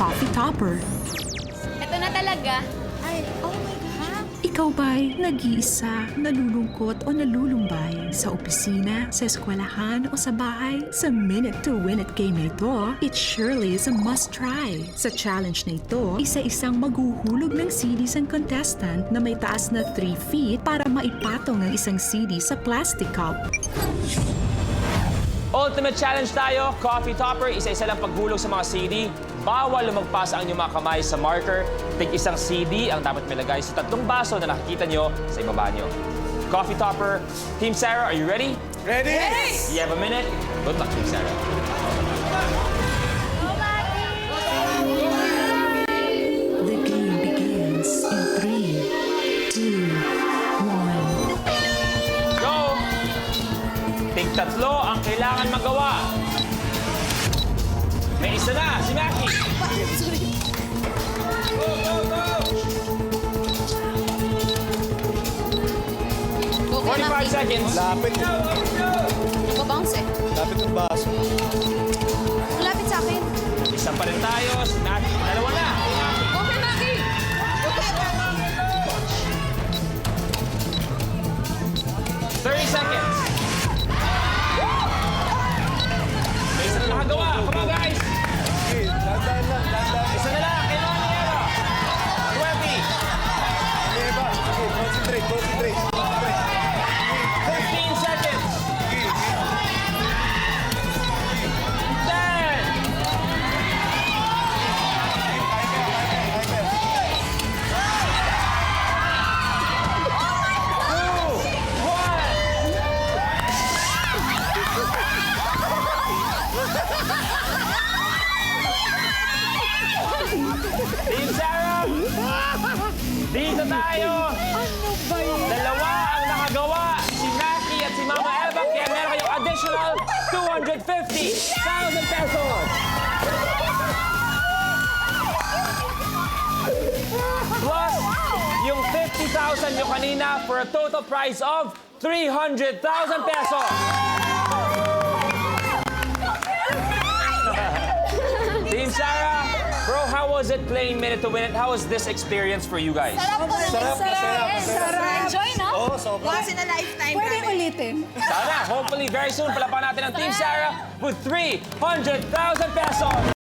Coffee Topper. Ito na talaga. Ay, oh my God. Ikaw ba'y nag-iisa, nalulungkot o nalulumbay sa opisina, sa eskwelahan o sa bahay? Sa Minute to Win It game na ito, it surely is a must-try. Sa challenge na ito, isa-isang maghuhulog ng CDs ang contestant na may taas na 3 feet para maipatong ang isang CD sa plastic cup. Ultimate challenge tayo, Coffee Topper, isa-isa lang paghulog sa mga CD. Bawal lumagpas ang inyong mga kamay sa marker. Tig isang CD ang dapat milagay sa tatlong baso na nakikita nyo sa ibaba nyo. Coffee Topper, Team Sarah, are you ready? Ready? You have a minute? Good luck, Team Sarah. The game begins in 3, 2, 1. Go! Tig tatlo ang kailangan magawa. May isa na, si Maki. Go, go, go! Go kay 45 Maki. seconds. Lapit. Nagbabounce eh. Lapit ng baso. Malapit sa akin. Isang pa rin tayo, si Maki. Dalawa na. Go kay Maki! Go kay Maki! 30 seconds. May isa na nakagawa. Come on, guys. Okay, dandan lang, dandan. Isa na lang. Kailangan ni Eva. 20. Eva, okay, concentrate, concentrate. 15 seconds. 10. 9. Team Sarah! Dito tayo! Dalawa ang nakagawa, si Maki at si Mama Eva, kaya meron kayong additional 250,000 pesos! Plus, yung 50,000 nyo kanina for a total price of 300,000 pesos! Team Sarah, bro, how was it playing Minute to Win It? How was this experience for you guys? Sarap, masarap, masarap. Enjoy, no? Oo, sobra. Once in a lifetime. Pwede namin. ulitin. Sana, hopefully very soon, palapan natin ang Team Sarah with 300,000 pesos!